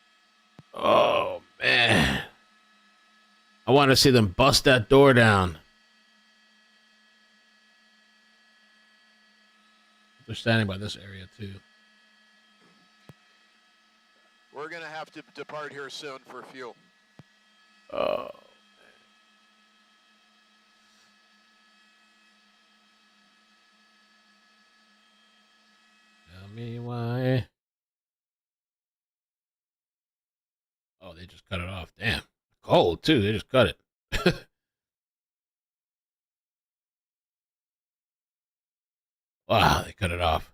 Oh man, I want to see them bust that door down. They're standing by this area too. We're gonna have to depart here soon for fuel. Oh. Tell me why. Oh, they just cut it off. Damn. Cold too. They just cut it. Wow, they cut it off.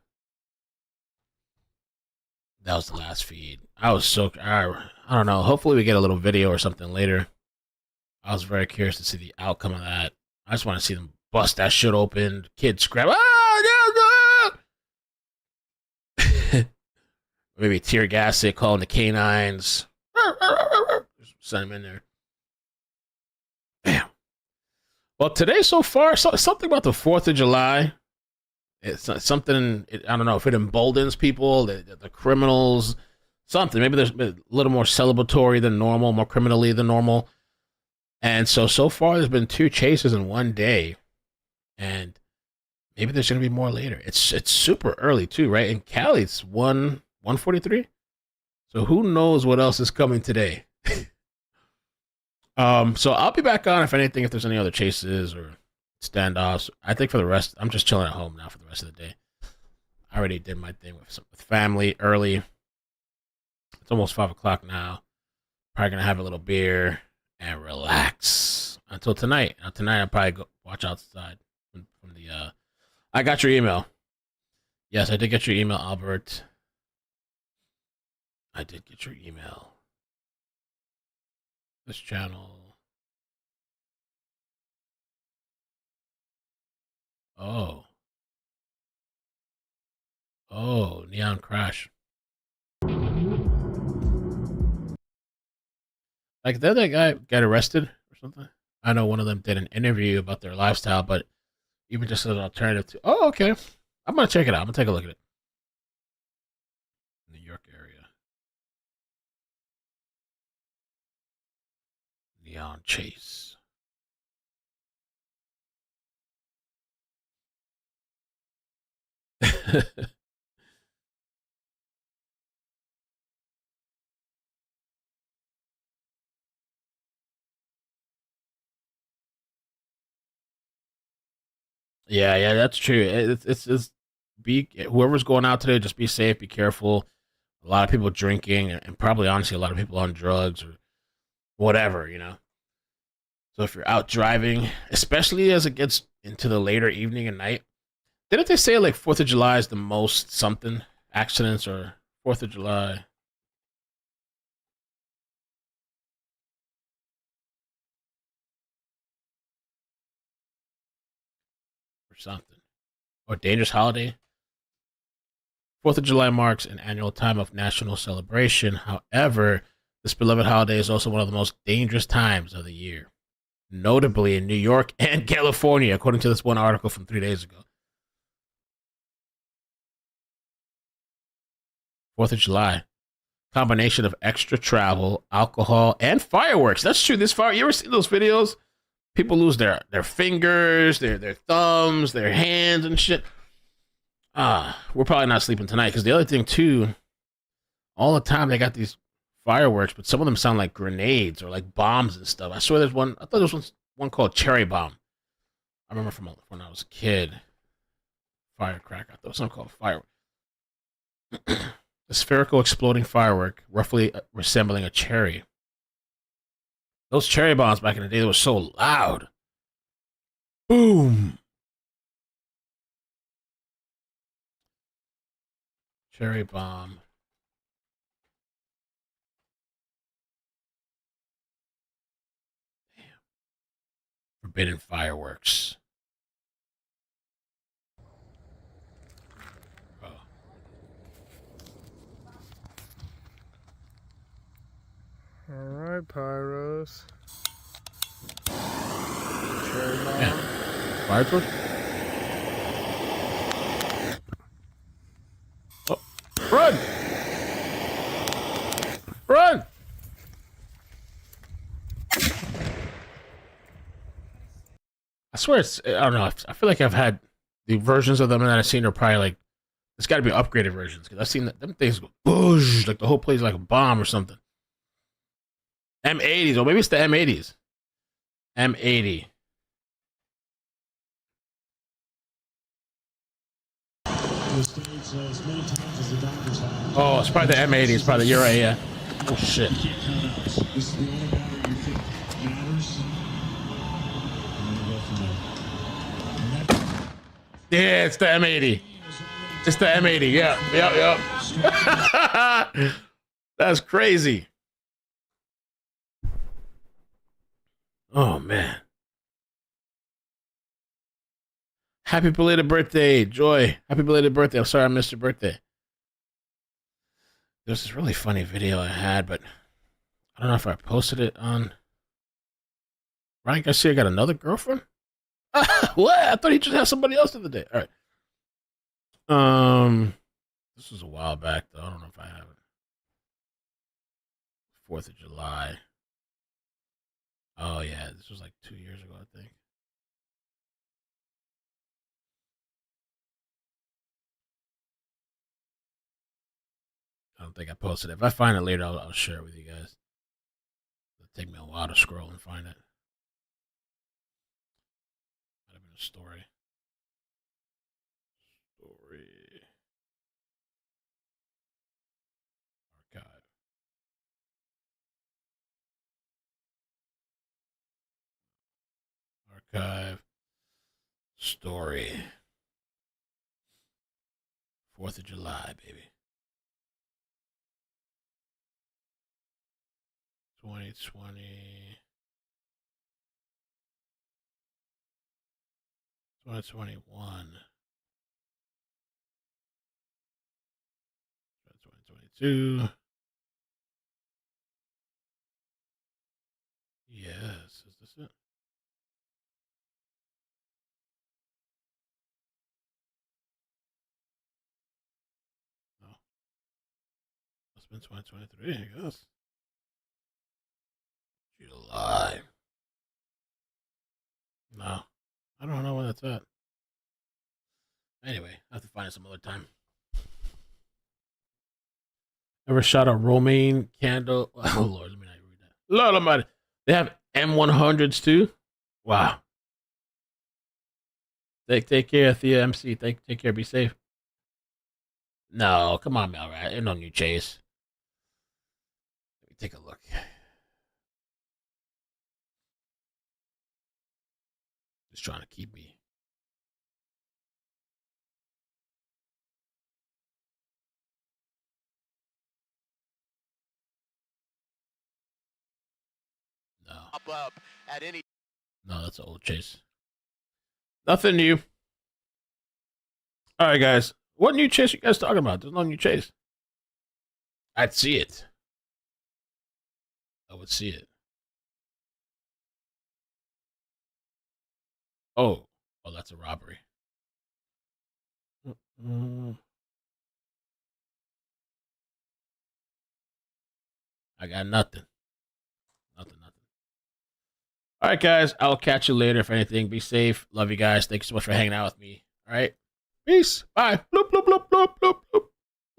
That was the last feed. I was so, I don't know. Hopefully we get a little video or something later. I was very curious to see the outcome of that. I just want to see them bust that shit open. Kids scream, ah, no, no! Maybe tear gas it, calling the canines. Send them in there. Bam. Well, today so far, something about the 4th of July. It's something, I don't know if it emboldens people, the criminals, something. Maybe there's a little more celebratory than normal, more criminally than normal. And so far there's been 2 chases in one day. And maybe there's going to be more later. It's super early too, right? In Cali, it's 1:43. So who knows what else is coming today? So I'll be back on if anything, if there's any other chases or standoffs. I think for the rest, I'm just chilling at home now for the rest of the day. I already did my thing with family early. It's almost 5 o'clock now. Probably gonna have a little beer and relax until tonight. Now tonight I'll probably go watch outside from the. I got your email. Yes, I did get your email, Albert. I did get your email. This channel. Oh, Neon Crash. Like, did that guy get arrested or something? I know one of them did an interview about their lifestyle, but even just as an alternative to, oh, okay. I'm going to check it out. I'm going to take a look at it. New York area. Neon Chase. Yeah, that's true. It's be whoever's going out today, just be safe, be careful. A lot of people drinking, and probably honestly a lot of people on drugs or whatever, you know. So if you're out driving, especially as it gets into the later evening and night, didn't they say like 4th of July is the most something accidents or 4th of July? Or something. Or dangerous holiday? 4th of July marks an annual time of national celebration. However, this beloved holiday is also one of the most dangerous times of the year, notably in New York and California, according to this one article from 3 days ago. 4th of July. Combination of extra travel, alcohol, and fireworks. That's true. This fire, you ever see those videos? People lose their fingers, their thumbs, their hands and shit. We're probably not sleeping tonight because the other thing too, all the time they got these fireworks, but some of them sound like grenades or like bombs and stuff. I swear there's one. I thought there was one called Cherry Bomb. I remember from when I was a kid. Firecracker. I thought it was something called firework. A spherical exploding firework, roughly resembling a cherry. Those cherry bombs back in the day, they were so loud. Boom. Cherry bomb. Damn. Forbidden fireworks. Oh. All right, Pyros. Cherry bomb. Yeah. Fire torch? Oh. Run! Run! I swear it's, I don't know, I feel like I've had the versions of them that I've seen are probably like, it's got to be upgraded versions, because I've seen them things go boosh, like the whole place is like a bomb or something. M80s, or maybe it's the M80s. M80. Oh, it's probably the M80. It's probably, you're right, yeah. Oh, shit. Yeah, it's the M80. It's the M80, yeah. Yep. That's crazy. Oh, man. Happy belated birthday, Joy. Happy belated birthday. I'm sorry I missed your birthday. There's this really funny video I had, but I don't know if I posted it on... Ryan Garcia got another girlfriend? What? I thought he just had somebody else the other day. All right. This was a while back, though. I don't know if I have it. 4th of July. Oh, yeah. This was like 2 years ago, I think. I don't think I posted it. If I find it later, I'll share it with you guys. It'll take me a while to scroll and find it. Might have been a story. Archive. Archive. Story. 4th of July, baby. 2020. 2021. 2022. Yes, is this it? No. Must have been 2023, I guess. July. No. I don't know when that's at. Anyway, I have to find it some other time. Ever shot a romaine candle? Oh, Lord, let me not read that. Lord Almighty. They have M100s too? Wow. Take care, Thea MC. Take care. Be safe. No, come on, Mel. Right? Ain't no new chase. Let me take a look. Just trying to keep me. No. Up at any. No, that's an old chase. Nothing new. All right, guys. What new chase you guys talking about? There's no new chase. I'd see it. I would see it. Oh, that's a robbery. I got nothing. Nothing. All right, guys. I'll catch you later. If anything, be safe. Love you guys. Thank you so much for hanging out with me. All right. Peace. Bye. Bloop, bloop, bloop, bloop, bloop.